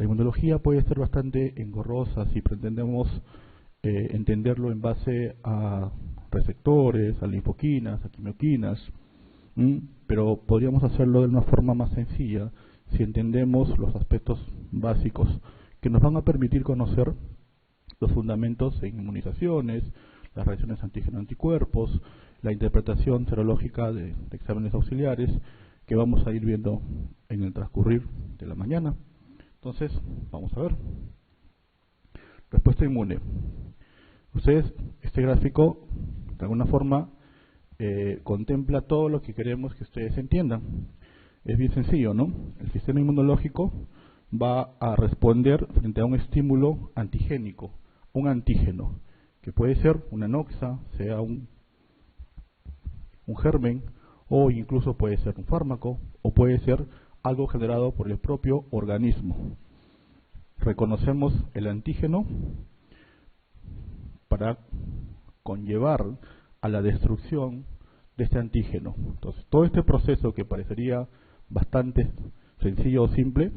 La inmunología puede ser bastante engorrosa si pretendemos entenderlo en base a receptores, a linfoquinas, a quimioquinas, pero podríamos hacerlo de una forma más sencilla si entendemos los aspectos básicos que nos van a permitir conocer los fundamentos en inmunizaciones, las reacciones antígeno-anticuerpos, la interpretación serológica de exámenes auxiliares que vamos a ir viendo en el transcurrir de la mañana. Entonces, vamos a ver. Respuesta inmune. Ustedes, este gráfico, de alguna forma, contempla todo lo que queremos que ustedes entiendan. Es bien sencillo, ¿no? El sistema inmunológico va a responder frente a un estímulo antigénico, un antígeno, que puede ser una noxa, sea un germen, o incluso puede ser un fármaco, o puede ser algo generado por el propio organismo. Reconocemos el antígeno para conllevar a la destrucción de este antígeno. Entonces, todo este proceso que parecería bastante sencillo o simple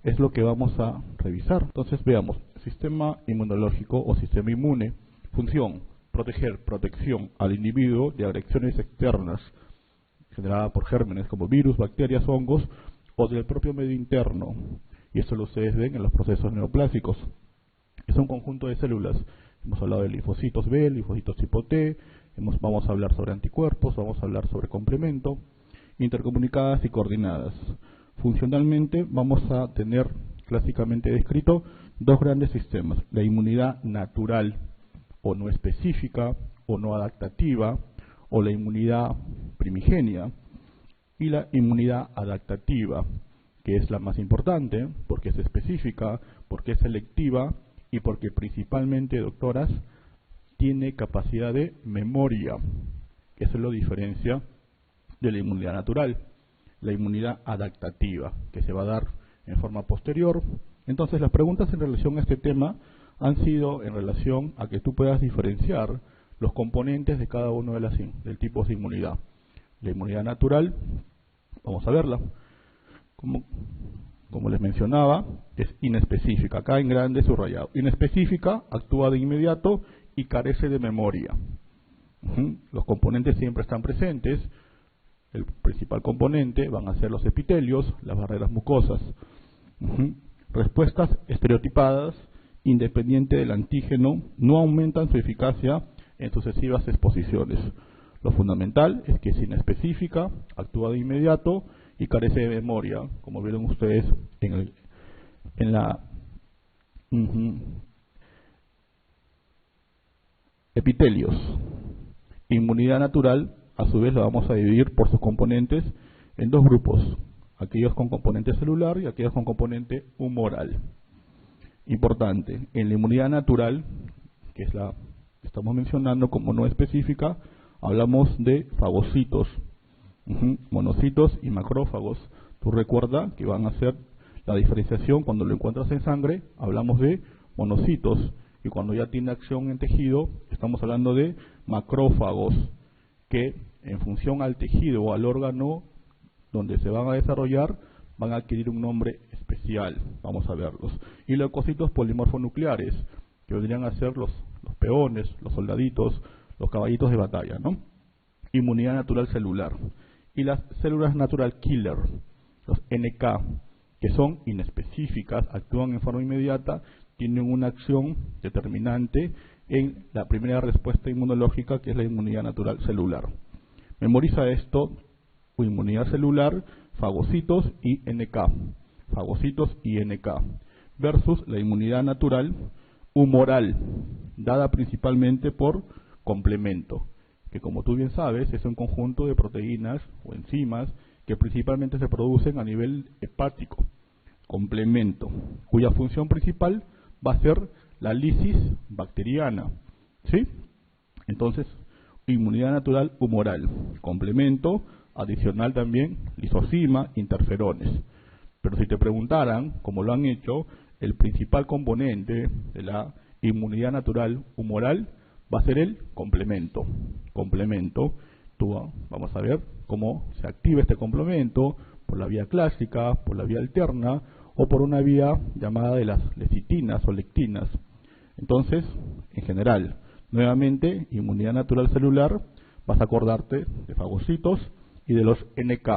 es lo que vamos a revisar. Entonces, veamos, sistema inmunológico o sistema inmune, función, proteger, protección al individuo de agresiones externas generadas por gérmenes como virus, bacterias, hongos o del propio medio interno. Y esto lo ustedes ven en los procesos neoplásicos. Es un conjunto de células. Hemos hablado de linfocitos B, linfocitos tipo T, vamos a hablar sobre anticuerpos, vamos a hablar sobre complemento, intercomunicadas y coordinadas. Funcionalmente vamos a tener clásicamente descrito dos grandes sistemas: la inmunidad natural o no específica o no adaptativa, o la inmunidad primigenia, y la inmunidad adaptativa, que es la más importante porque es específica, porque es selectiva y porque principalmente, doctoras, tiene capacidad de memoria, que eso lo diferencia de la inmunidad natural. La inmunidad adaptativa, que se va a dar en forma posterior. Entonces, las preguntas en relación a este tema han sido en relación a que tú puedas diferenciar los componentes de cada uno de del tipo de inmunidad. La inmunidad natural, vamos a verla. Como les mencionaba, es inespecífica, acá en grande subrayado. Inespecífica, actúa de inmediato y carece de memoria. Los componentes siempre están presentes. El principal componente van a ser los epitelios, las barreras mucosas. Respuestas estereotipadas, independiente del antígeno, no aumentan su eficacia en sucesivas exposiciones. Lo fundamental es que es inespecífica, actúa de inmediato y carece de memoria, como vieron ustedes en la epitelios. Inmunidad natural, a su vez, la vamos a dividir por sus componentes en dos grupos: aquellos con componente celular y aquellos con componente humoral. Importante, en la inmunidad natural, que es la que estamos mencionando como no específica, hablamos de fagocitos, monocitos y macrófagos. Tú recuerda que van a hacer la diferenciación cuando lo encuentras en sangre, hablamos de monocitos, y cuando ya tiene acción en tejido, estamos hablando de macrófagos, que en función al tejido o al órgano donde se van a desarrollar, van a adquirir un nombre especial. Vamos a verlos. Y leucocitos polimorfonucleares, que vendrían a ser los peones, los soldaditos, los caballitos de batalla, ¿no? Inmunidad natural celular. Y las células natural killer, los NK, que son inespecíficas, actúan en forma inmediata, tienen una acción determinante en la primera respuesta inmunológica, que es la inmunidad natural celular. Memoriza esto: inmunidad celular, fagocitos y NK. Fagocitos y NK. Versus la inmunidad natural humoral, dada principalmente por complemento, que como tú bien sabes es un conjunto de proteínas o enzimas que principalmente se producen a nivel hepático. Complemento, cuya función principal va a ser la lisis bacteriana, ¿sí? Entonces, inmunidad natural humoral, complemento, adicional también lisozima, interferones. Pero si te preguntaran, como lo han hecho, el principal componente de la inmunidad natural humoral va a ser el complemento. Vamos a ver cómo se activa este complemento, por la vía clásica, por la vía alterna o por una vía llamada de las lecitinas o lectinas. Entonces, en general, nuevamente, inmunidad natural celular, vas a acordarte de fagocitos y de los NK,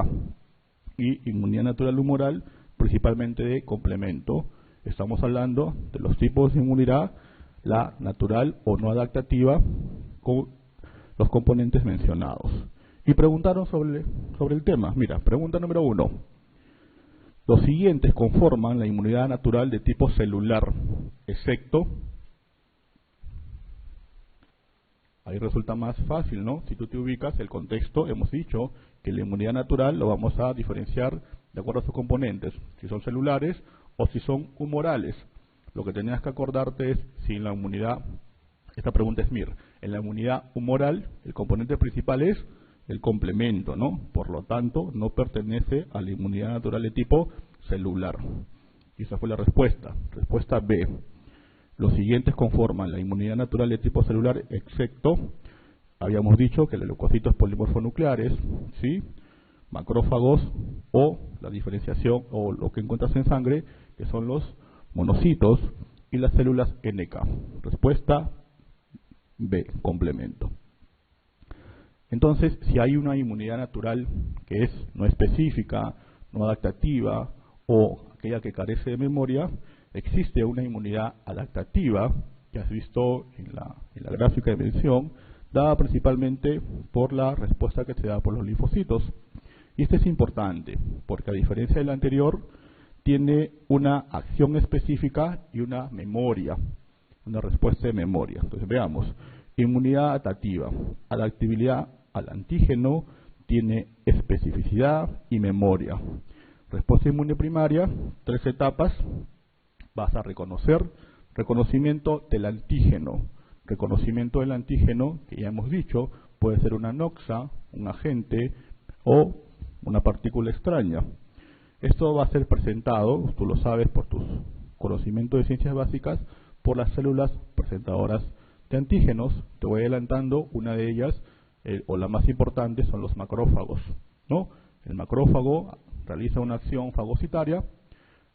y inmunidad natural humoral, principalmente de complemento. Estamos hablando de los tipos de inmunidad, la natural o no adaptativa, con los componentes mencionados. Y preguntaron sobre el tema. Mira, pregunta número 1. Los siguientes conforman la inmunidad natural de tipo celular, excepto... Ahí resulta más fácil, ¿no? Si tú te ubicas el contexto, hemos dicho que la inmunidad natural lo vamos a diferenciar de acuerdo a sus componentes, si son celulares o si son humorales. Lo que tenías que acordarte es si en la inmunidad, esta pregunta es MIR, en la inmunidad humoral el componente principal es el complemento, ¿no? Por lo tanto, no pertenece a la inmunidad natural de tipo celular. Y esa fue la respuesta. Respuesta B. Los siguientes conforman la inmunidad natural de tipo celular, excepto, habíamos dicho que los leucocitos polimorfonucleares, ¿sí? Macrófagos o la diferenciación o lo que encuentras en sangre, que son los monocitos y las células NK. Respuesta B, complemento. Entonces, si hay una inmunidad natural que es no específica, no adaptativa o aquella que carece de memoria, existe una inmunidad adaptativa, que has visto en la gráfica de mención, dada principalmente por la respuesta que se da por los linfocitos. Y esto es importante, porque a diferencia del anterior, tiene una acción específica y una memoria, una respuesta de memoria. Entonces veamos, inmunidad adaptativa, adaptabilidad al antígeno, tiene especificidad y memoria. Respuesta inmune primaria, 3 etapas. Vas a reconocer, reconocimiento del antígeno. Reconocimiento del antígeno, que ya hemos dicho, puede ser una noxa, un agente o una partícula extraña. Esto va a ser presentado, tú lo sabes por tus conocimientos de ciencias básicas, por las células presentadoras de antígenos. Te voy adelantando, una de ellas, o la más importante, son los macrófagos, ¿no? El macrófago realiza una acción fagocitaria,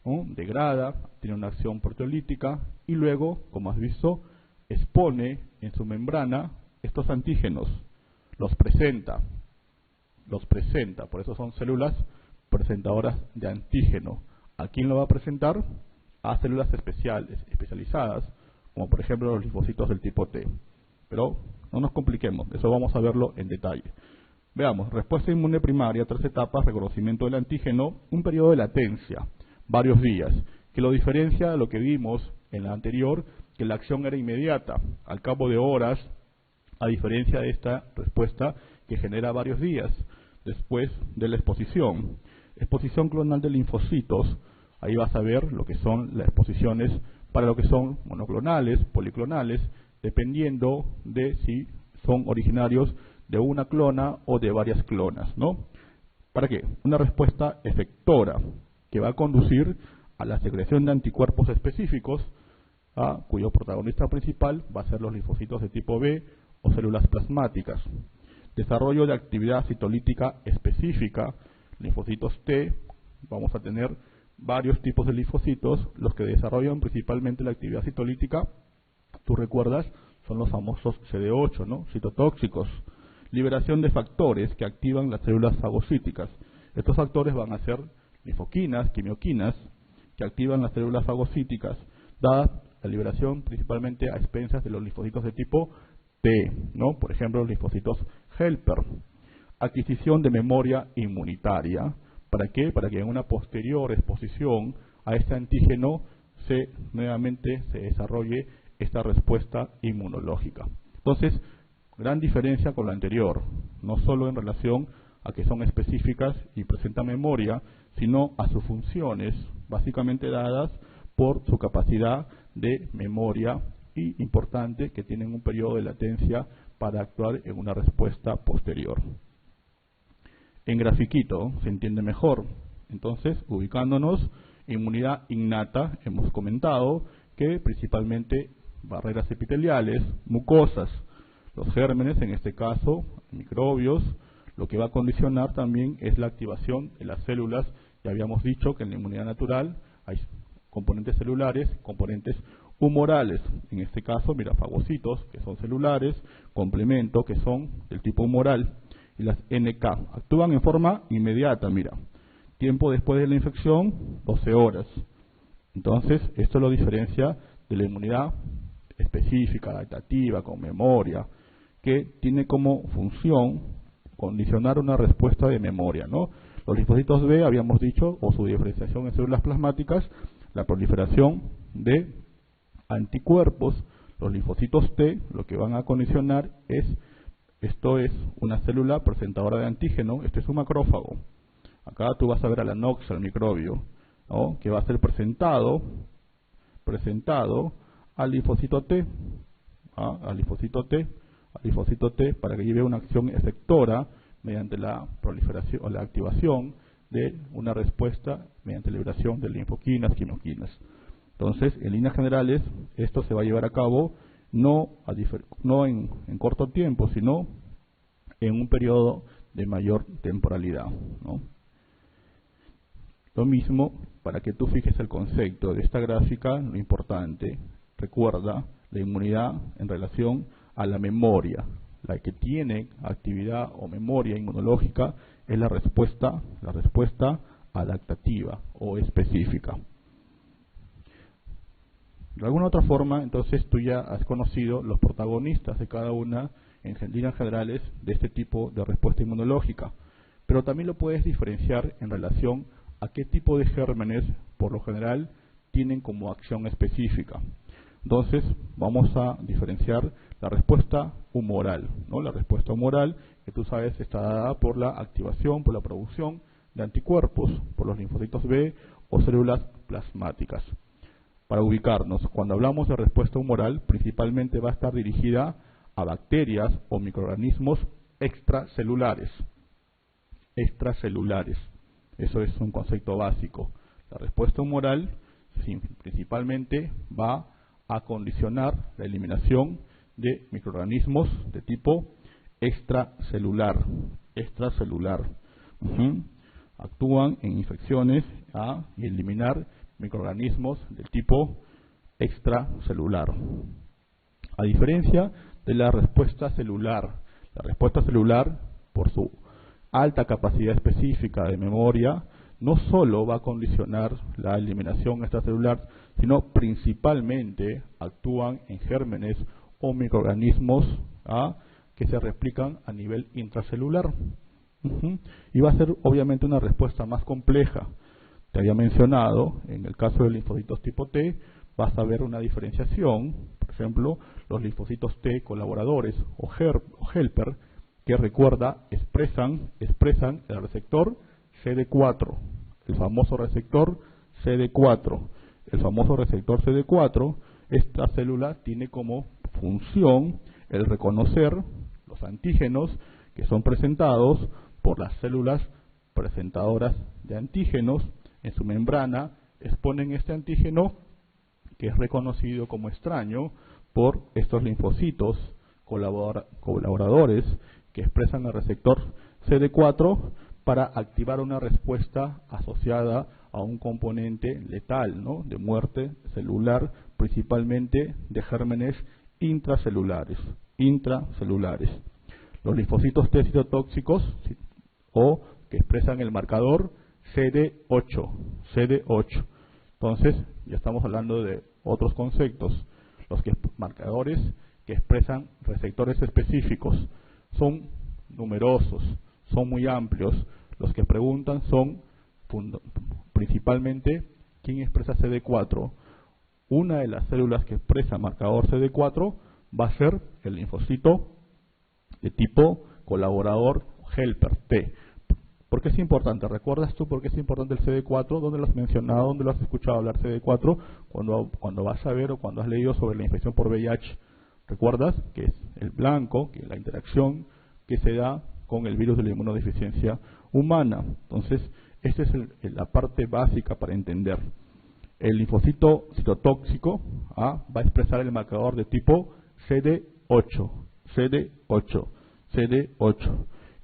¿no? Degrada, tiene una acción proteolítica y luego, como has visto, expone en su membrana estos antígenos, los presenta, por eso son células presentadoras de antígeno. ¿A quién lo va a presentar? A células especializadas, como por ejemplo los linfocitos del tipo T. Pero no nos compliquemos, eso vamos a verlo en detalle. Veamos, respuesta inmune primaria, 3 etapas, reconocimiento del antígeno, un periodo de latencia, varios días, que lo diferencia de lo que vimos en la anterior, que la acción era inmediata, al cabo de horas, a diferencia de esta respuesta que genera varios días después de la exposición. Exposición clonal de linfocitos, ahí vas a ver lo que son las exposiciones para lo que son monoclonales, policlonales, dependiendo de si son originarios de una clona o de varias clonas, ¿no? ¿Para qué? Una respuesta efectora que va a conducir a la secreción de anticuerpos específicos, cuyo protagonista principal va a ser los linfocitos de tipo B o células plasmáticas. Desarrollo de actividad citolítica específica, linfocitos T, vamos a tener varios tipos de linfocitos, los que desarrollan principalmente la actividad citolítica, tú recuerdas, son los famosos CD8, ¿no? Citotóxicos. Liberación de factores que activan las células fagocíticas. Estos factores van a ser linfoquinas, quimioquinas, que activan las células fagocíticas, dada la liberación principalmente a expensas de los linfocitos de tipo T, ¿no? Por ejemplo, los linfocitos helper. Adquisición de memoria inmunitaria. ¿Para qué? Para que en una posterior exposición a este antígeno nuevamente se desarrolle esta respuesta inmunológica. Entonces, gran diferencia con la anterior, no solo en relación a que son específicas y presentan memoria, sino a sus funciones, básicamente dadas por su capacidad de memoria y, importante, que tienen un periodo de latencia para actuar en una respuesta posterior. En grafiquito se entiende mejor. Entonces, ubicándonos, inmunidad innata, hemos comentado que principalmente barreras epiteliales, mucosas, los gérmenes, en este caso, microbios, lo que va a condicionar también es la activación de las células. Ya habíamos dicho que en la inmunidad natural hay componentes celulares, componentes humorales. En este caso, mira, fagocitos, que son celulares, complemento, que son del tipo humoral, y las NK. Actúan en forma inmediata, mira. Tiempo después de la infección, 12 horas. Entonces, esto lo diferencia de la inmunidad específica, adaptativa, con memoria, que tiene como función condicionar una respuesta de memoria, ¿no? Los linfocitos B, habíamos dicho, o su diferenciación en células plasmáticas, la proliferación de anticuerpos. Los linfocitos T, lo que van a condicionar esto es una célula presentadora de antígeno, esto es un macrófago. Acá tú vas a ver a la nox, al microbio, ¿no? Que va a ser presentado al linfocito T, al linfocito T, para que lleve una acción efectora mediante la proliferación o la activación de una respuesta mediante liberación de linfoquinas, quimoquinas. Entonces, en líneas generales, esto se va a llevar a cabo no en corto tiempo, sino en un periodo de mayor temporalidad, ¿no? Lo mismo, para que tú fijes el concepto de esta gráfica, lo importante, recuerda la inmunidad en relación a la memoria. La que tiene actividad o memoria inmunológica es la respuesta adaptativa o específica. De alguna otra forma, entonces tú ya has conocido los protagonistas de cada una, en líneas generales, de este tipo de respuesta inmunológica. Pero también lo puedes diferenciar en relación a qué tipo de gérmenes, por lo general, tienen como acción específica. Entonces, vamos a diferenciar la respuesta humoral, ¿no? La respuesta humoral, que tú sabes, está dada por la activación, por la producción de anticuerpos, por los linfocitos B o células plasmáticas. Para ubicarnos, cuando hablamos de respuesta humoral, principalmente va a estar dirigida a bacterias o microorganismos extracelulares. Eso es un concepto básico. La respuesta humoral principalmente va a condicionar la eliminación de microorganismos de tipo extracelular. Actúan en infecciones y eliminar microorganismos del tipo extracelular. A diferencia de la respuesta celular por su alta capacidad específica de memoria, no solo va a condicionar la eliminación extracelular, sino principalmente actúan en gérmenes o microorganismos que se replican a nivel intracelular. Y va a ser obviamente una respuesta más compleja. Te había mencionado, en el caso de linfocitos tipo T, vas a ver una diferenciación, por ejemplo, los linfocitos T colaboradores o helper, que recuerda, expresan el receptor CD4, el famoso receptor CD4. El famoso receptor CD4, esta célula tiene como función el reconocer los antígenos que son presentados por las células presentadoras de antígenos. En su membrana exponen este antígeno, que es reconocido como extraño por estos linfocitos colaboradores que expresan el receptor CD4 para activar una respuesta asociada a un componente letal, ¿no? De muerte celular, principalmente de gérmenes intracelulares. Los linfocitos T citotóxicos o que expresan el marcador CD8. Entonces, ya estamos hablando de otros conceptos. Los marcadores que expresan receptores específicos son numerosos, son muy amplios. Los que preguntan son principalmente quién expresa CD4. Una de las células que expresa marcador CD4 va a ser el linfocito de tipo colaborador helper T. ¿Por qué es importante? ¿Recuerdas tú por qué es importante el CD4? ¿Dónde lo has mencionado? ¿Dónde lo has escuchado hablar CD4? Cuando vas a ver o cuando has leído sobre la infección por VIH. ¿Recuerdas? Que es el blanco, que es la interacción que se da con el virus de la inmunodeficiencia humana. Entonces, esta es la parte básica para entender. El linfocito citotóxico va a expresar el marcador de tipo CD8.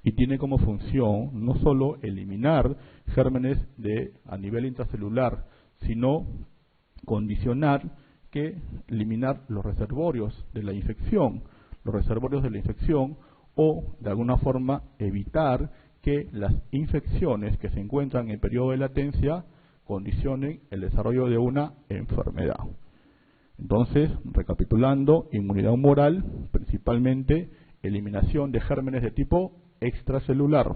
Y tiene como función no solo eliminar gérmenes a nivel intracelular, sino condicionar que eliminar los reservorios de la infección, o de alguna forma evitar que las infecciones que se encuentran en periodo de latencia condicionen el desarrollo de una enfermedad. Entonces, recapitulando, inmunidad humoral, principalmente eliminación de gérmenes de tipo extracelular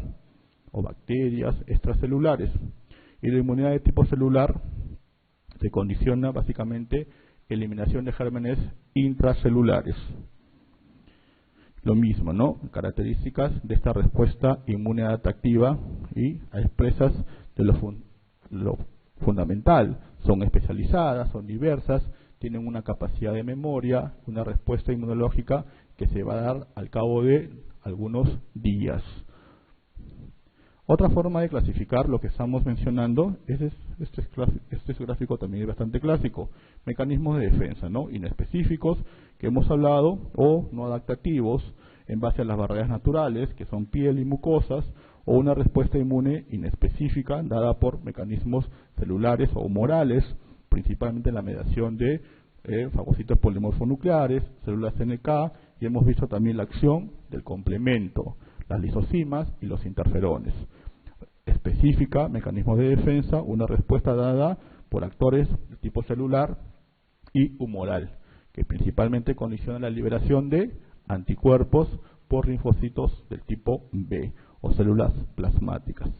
o bacterias extracelulares. Y la inmunidad de tipo celular se condiciona básicamente eliminación de gérmenes intracelulares. Lo mismo, ¿no? Características de esta respuesta inmune adaptativa y expresas de lo fundamental. Son especializadas, son diversas, tienen una capacidad de memoria, una respuesta inmunológica que se va a dar al cabo de algunos días. Otra forma de clasificar lo que estamos mencionando, este gráfico también es bastante clásico, mecanismos de defensa, ¿no? Inespecíficos, que hemos hablado, o no adaptativos, en base a las barreras naturales, que son piel y mucosas, o una respuesta inmune inespecífica dada por mecanismos celulares o humorales, principalmente la mediación de fagocitos polimorfonucleares, células NK, y hemos visto también la acción del complemento, las lisocimas y los interferones. Específica, mecanismos de defensa, una respuesta dada por actores de tipo celular y humoral, que principalmente condicionan la liberación de anticuerpos por linfocitos del tipo B o células plasmáticas.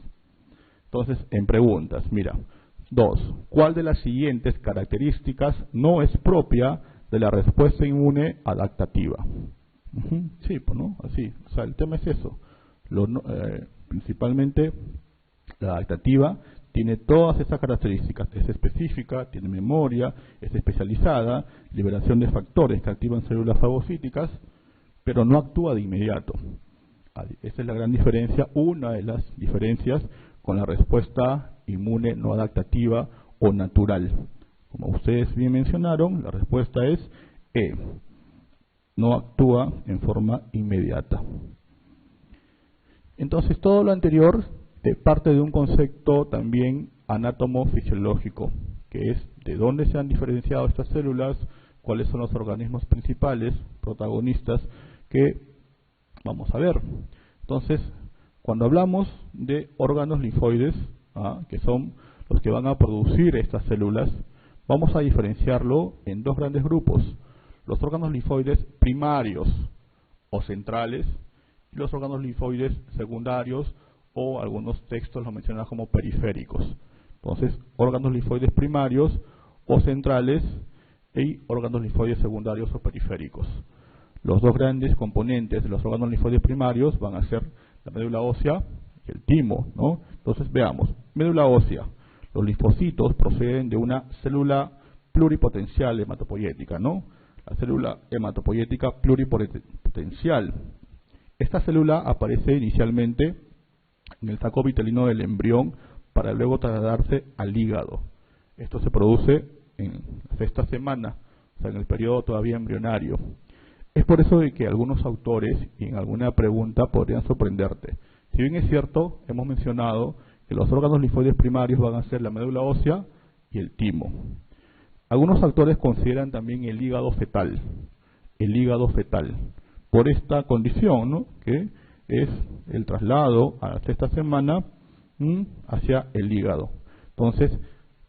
Entonces, en preguntas, mira, 2. ¿Cuál de las siguientes características no es propia de la respuesta inmune adaptativa? Sí, pues no, así, o sea, el tema es eso. Principalmente la adaptativa tiene todas esas características, es específica, tiene memoria, es especializada, liberación de factores que activan células fagocíticas, pero no actúa de inmediato. Esa es la gran diferencia, una de las diferencias con la respuesta inmune no adaptativa o natural. Como ustedes bien mencionaron, la respuesta es E. No actúa en forma inmediata. Entonces, todo lo anterior parte de un concepto también anátomo-fisiológico, que es de dónde se han diferenciado estas células, cuáles son los organismos principales, protagonistas, que vamos a ver. Entonces, cuando hablamos de órganos linfoides, que son los que van a producir estas células, vamos a diferenciarlo en dos grandes grupos: los órganos linfoides primarios o centrales y los órganos linfoides secundarios, o algunos textos los mencionan como periféricos. Entonces, órganos linfoides primarios o centrales y órganos linfoides secundarios o periféricos. Los dos grandes componentes de los órganos linfoides primarios van a ser la médula ósea y el timo, ¿no? Entonces, veamos, médula ósea. Los linfocitos proceden de una célula pluripotencial hematopoyética, ¿no? La célula hematopoyética pluripotencial. Esta célula aparece inicialmente en el saco vitelino del embrión para luego trasladarse al hígado. Esto se produce en la sexta semana, o sea, en el periodo todavía embrionario. Es por eso de que algunos autores, y en alguna pregunta, podrían sorprenderte. Si bien es cierto, hemos mencionado que los órganos linfoides primarios van a ser la médula ósea y el timo. Algunos autores consideran también el hígado fetal, por esta condición, ¿no?, que es el traslado a la sexta semana hacia el hígado. Entonces,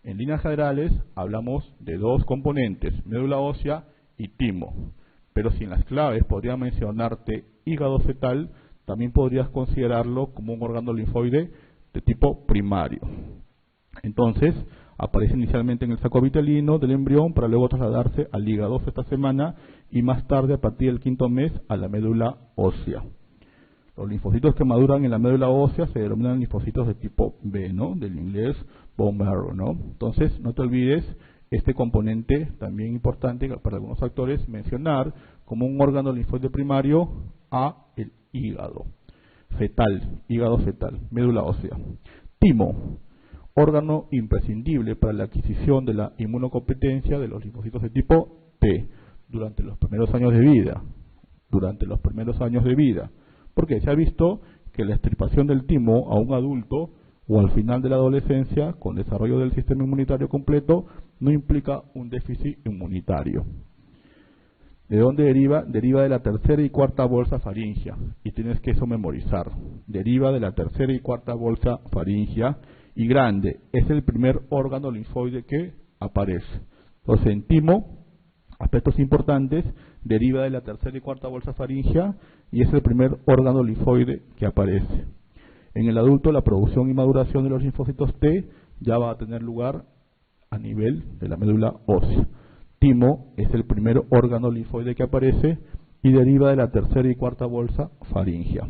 en líneas generales, hablamos de dos componentes, médula ósea y timo. Pero si en las claves podría mencionarte hígado fetal, también podrías considerarlo como un órgano linfoide de tipo primario. Entonces, aparece inicialmente en el saco vitelino del embrión para luego trasladarse al hígado sexta semana y más tarde, a partir del quinto mes, a la médula ósea. Los linfocitos que maduran en la médula ósea se denominan linfocitos de tipo B, ¿no?, del inglés bone marrow, ¿no? Entonces, no te olvides este componente también importante para algunos actores mencionar como un órgano linfoide primario a el hígado fetal, médula ósea. Timo, órgano imprescindible para la adquisición de la inmunocompetencia de los linfocitos de tipo T durante los primeros años de vida. Porque se ha visto que la extirpación del timo a un adulto o al final de la adolescencia, con desarrollo del sistema inmunitario completo, no implica un déficit inmunitario. ¿De dónde deriva? Deriva de la tercera y cuarta bolsa faríngea, y tienes que eso memorizar. Deriva de la tercera y cuarta bolsa faríngea, y grande, es el primer órgano linfoide que aparece. Entonces, en timo, aspectos importantes, deriva de la tercera y cuarta bolsa faríngea, y es el primer órgano linfoide que aparece. En el adulto, la producción y maduración de los linfocitos T ya va a tener lugar a nivel de la médula ósea. Timo es el primer órgano linfoide que aparece y deriva de la tercera y cuarta bolsa faríngea.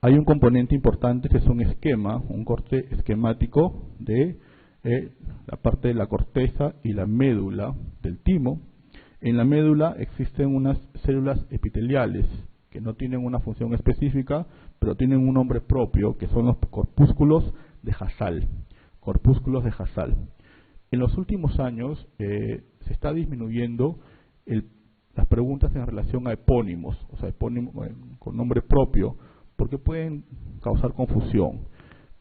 Hay un componente importante que es un esquema, un corte esquemático de la parte de la corteza y la médula del timo. En la médula existen unas células epiteliales que no tienen una función específica, pero tienen un nombre propio, que son los corpúsculos de Hassall. Corpúsculos de Hassall. En los últimos años se está disminuyendo las preguntas en relación a epónimos, o sea, epónimos con nombre propio, porque pueden causar confusión.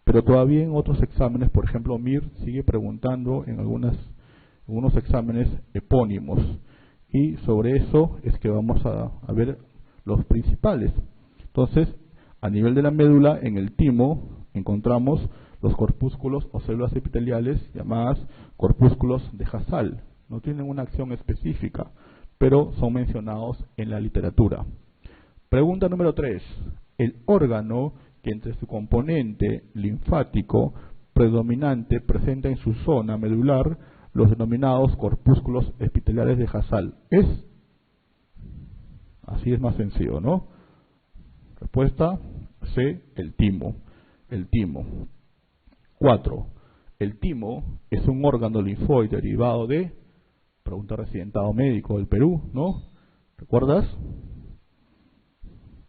Pero todavía en otros exámenes, por ejemplo, MIR sigue preguntando en algunos exámenes epónimos. Y sobre eso es que vamos a ver los principales. Entonces, a nivel de la médula, en el timo, encontramos los corpúsculos o células epiteliales llamadas corpúsculos de Hassall. No tienen una acción específica, pero son mencionados en la literatura. Pregunta número 3. El órgano que entre su componente linfático predominante presenta en su zona medular los denominados corpúsculos epiteliales de Hassall es, así es más sencillo, ¿no? Respuesta C, el timo. El timo. 4. El timo es un órgano linfoide derivado de, pregunta residentado médico del Perú, ¿no? ¿Recuerdas?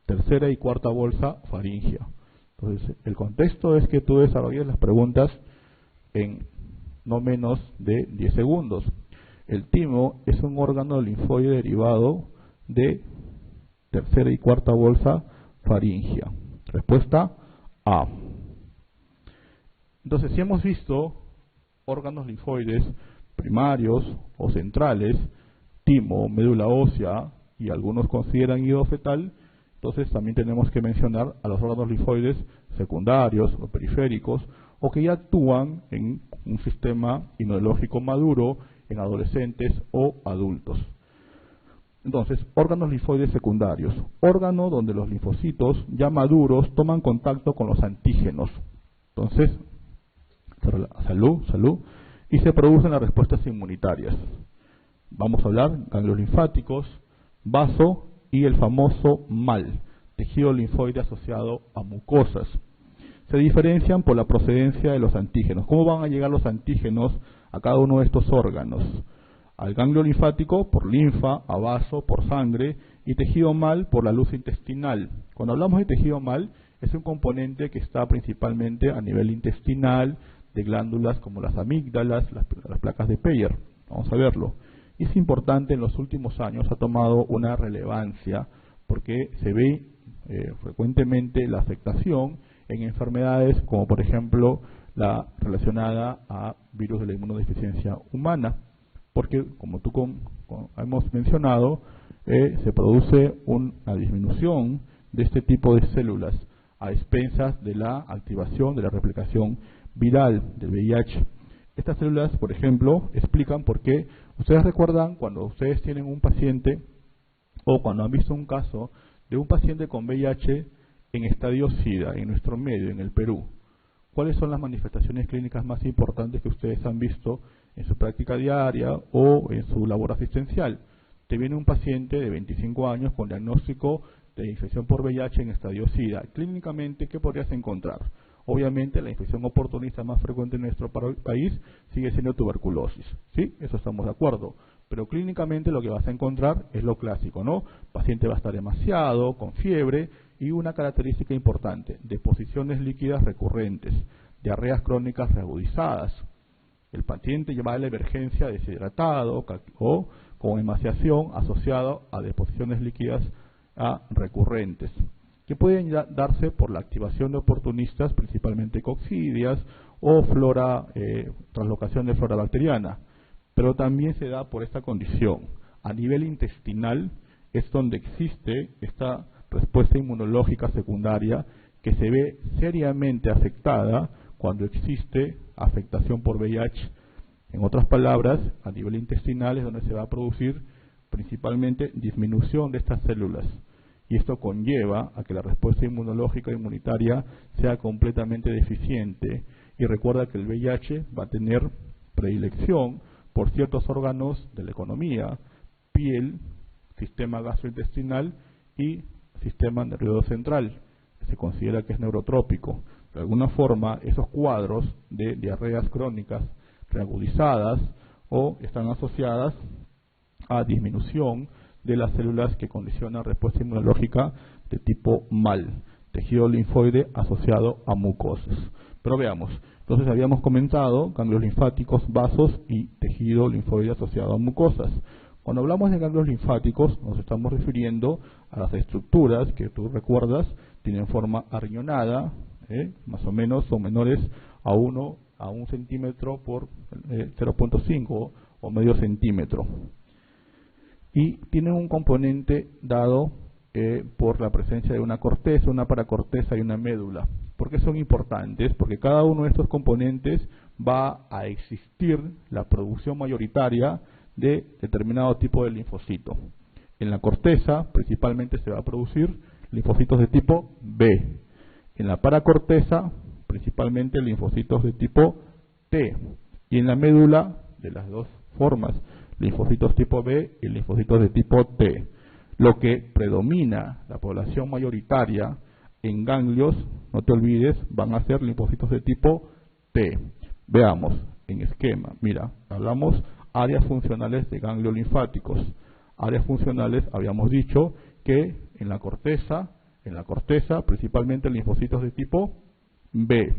Tercera y cuarta bolsa faríngea. Entonces, el contexto es que tú desarrolles las preguntas en no menos de 10 segundos. El timo es un órgano linfoide derivado de tercera y cuarta bolsa faríngea. Respuesta A. Entonces, si hemos visto órganos linfoides primarios o centrales, timo, médula ósea y algunos consideran hígado fetal, entonces también tenemos que mencionar a los órganos linfoides secundarios o periféricos o que ya actúan en un sistema inmunológico maduro en adolescentes o adultos. Entonces, órganos linfoides secundarios, órgano donde los linfocitos ya maduros toman contacto con los antígenos. Entonces, salud, y se producen las respuestas inmunitarias. Vamos a hablar ganglios linfáticos, vaso y el famoso MAL, tejido linfoide asociado a mucosas. Se diferencian por la procedencia de los antígenos. ¿Cómo van a llegar los antígenos a cada uno de estos órganos? Al ganglio linfático por linfa, a vaso por sangre y tejido MAL por la luz intestinal. Cuando hablamos de tejido MAL, es un componente que está principalmente a nivel intestinal, de glándulas como las amígdalas, las placas de Peyer. Vamos a verlo. Y es importante, en los últimos años ha tomado una relevancia porque se ve frecuentemente la afectación en enfermedades como por ejemplo la relacionada a virus de la inmunodeficiencia humana, porque como hemos mencionado, se produce una disminución de este tipo de células a expensas de la activación de la replicación viral del VIH. Estas células, por ejemplo, explican por qué. Ustedes recuerdan cuando ustedes tienen un paciente o cuando han visto un caso de un paciente con VIH en estadio SIDA, en nuestro medio, en el Perú. ¿Cuáles son las manifestaciones clínicas más importantes que ustedes han visto en su práctica diaria o en su labor asistencial? Te viene un paciente de 25 años con diagnóstico de infección por VIH en estadio SIDA. Clínicamente, ¿qué podrías encontrar? Obviamente, la infección oportunista más frecuente en nuestro país sigue siendo tuberculosis, ¿sí? Eso estamos de acuerdo. Pero clínicamente lo que vas a encontrar es lo clásico, ¿no? Paciente va a estar demasiado, con fiebre y una característica importante, deposiciones líquidas recurrentes, diarreas crónicas reagudizadas. El paciente lleva a la emergencia deshidratado o con emaciación asociado a deposiciones líquidas recurrentes. que pueden darse por la activación de oportunistas, principalmente coccidias o flora, translocación de flora bacteriana, pero también se da por esta condición. A nivel intestinal es donde existe esta respuesta inmunológica secundaria que se ve seriamente afectada cuando existe afectación por VIH. En otras palabras, a nivel intestinal es donde se va a producir principalmente disminución de estas células. Y esto conlleva a que la respuesta inmunológica e inmunitaria sea completamente deficiente. Y recuerda que el VIH va a tener predilección por ciertos órganos de la economía, piel, sistema gastrointestinal y sistema nervioso central. Se considera que es neurotrópico. De alguna forma, esos cuadros de diarreas crónicas reagudizadas o están asociadas a disminución de las células que condicionan respuesta inmunológica de tipo MAL, tejido linfoide asociado a mucosas. Pero veamos, entonces habíamos comentado ganglios linfáticos, vasos y tejido linfoide asociado a mucosas. Cuando hablamos de ganglios linfáticos nos estamos refiriendo a las estructuras que tú recuerdas tienen forma arriñonada, más o menos son menores a 1 centímetro por 0.5 o medio centímetro. Y tienen un componente dado por la presencia de una corteza, una paracorteza y una médula. ¿Por qué son importantes? Porque cada uno de estos componentes va a existir la producción mayoritaria de determinado tipo de linfocito. En la corteza principalmente se va a producir linfocitos de tipo B. En la paracorteza principalmente linfocitos de tipo T. Y en la médula, de las dos formas, linfocitos tipo B y linfocitos de tipo T. Lo que predomina la población mayoritaria en ganglios, no te olvides, van a ser linfocitos de tipo T. Veamos en esquema. Mira, hablamos áreas funcionales de ganglios linfáticos. Áreas funcionales, habíamos dicho que en la corteza principalmente linfocitos de tipo B.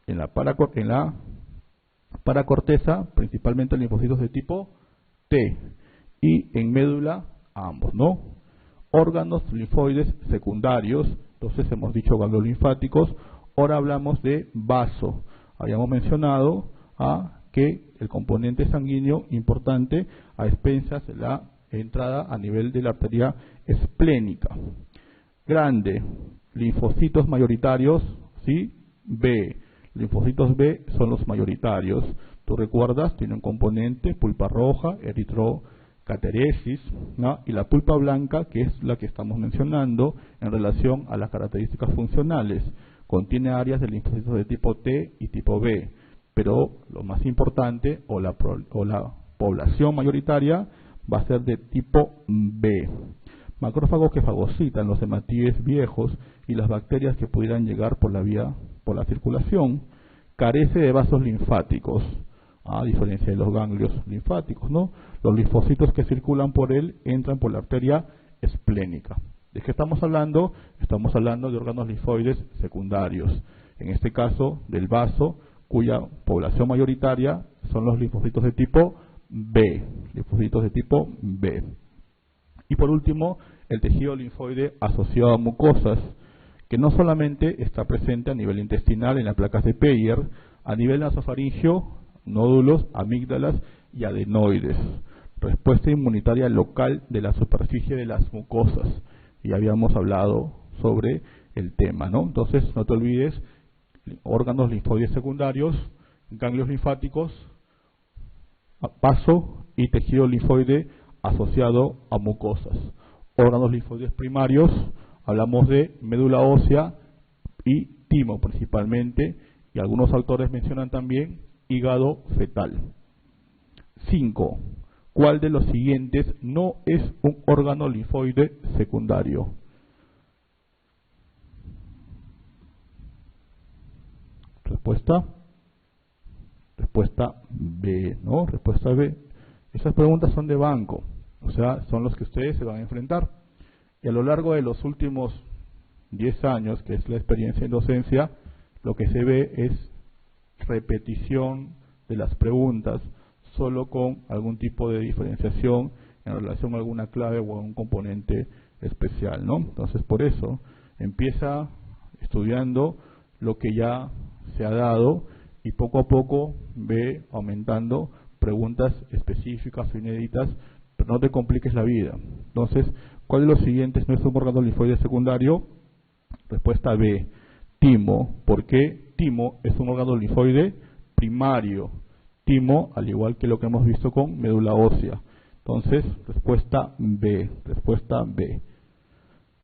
En la paracorteza principalmente linfocitos de tipo T. Y en médula ambos, ¿no? Órganos linfoides secundarios, entonces hemos dicho ganglios linfáticos. Ahora hablamos de vaso. Habíamos mencionado que el componente sanguíneo importante a expensas de la entrada a nivel de la arteria esplénica. Grande, linfocitos mayoritarios, ¿sí? B. Linfocitos B son los mayoritarios. Tú recuerdas, tiene un componente pulpa roja, eritrocateresis, ¿no? Y la pulpa blanca, que es la que estamos mencionando en relación a las características funcionales. Contiene áreas de linfocitos de tipo T y tipo B. Pero lo más importante, o la población mayoritaria, va a ser de tipo B. Macrófagos que fagocitan los hematíes viejos y las bacterias que pudieran llegar por la circulación. Carece de vasos linfáticos, a diferencia de los ganglios linfáticos, ¿no? Los linfocitos que circulan por él entran por la arteria esplénica. ¿De qué estamos hablando? Estamos hablando de órganos linfoides secundarios. En este caso, del vaso, cuya población mayoritaria son los linfocitos de tipo B. Linfocitos de tipo B. Y por último, el tejido linfoide asociado a mucosas, que no solamente está presente a nivel intestinal en las placas de Peyer, a nivel nasofaringeo, nódulos, amígdalas y adenoides. Respuesta inmunitaria local de la superficie de las mucosas. Y habíamos hablado sobre el tema, ¿no? Entonces, no te olvides, órganos linfoides secundarios, ganglios linfáticos, vaso y tejido linfoide asociado a mucosas. Órganos linfoides primarios, hablamos de médula ósea y timo principalmente, y algunos autores mencionan también hígado fetal. 5. ¿Cuál de los siguientes no es un órgano linfoide secundario? Respuesta B, ¿no? Respuesta B. Esas preguntas son de banco, o sea, son los que ustedes se van a enfrentar. Y a lo largo de los últimos 10 años, que es la experiencia en docencia, lo que se ve es repetición de las preguntas, solo con algún tipo de diferenciación en relación a alguna clave o a un componente especial, ¿no? Entonces, por eso Empieza estudiando lo que ya se ha dado y poco a poco ve aumentando preguntas específicas o inéditas, pero no te compliques la vida. Entonces, ¿cuál de los siguientes no es un órgano linfoide secundario? Respuesta B, timo. ¿Por qué? Timo es un órgano linfoide primario. Timo, al igual que lo que hemos visto con médula ósea. Entonces, respuesta B, respuesta B.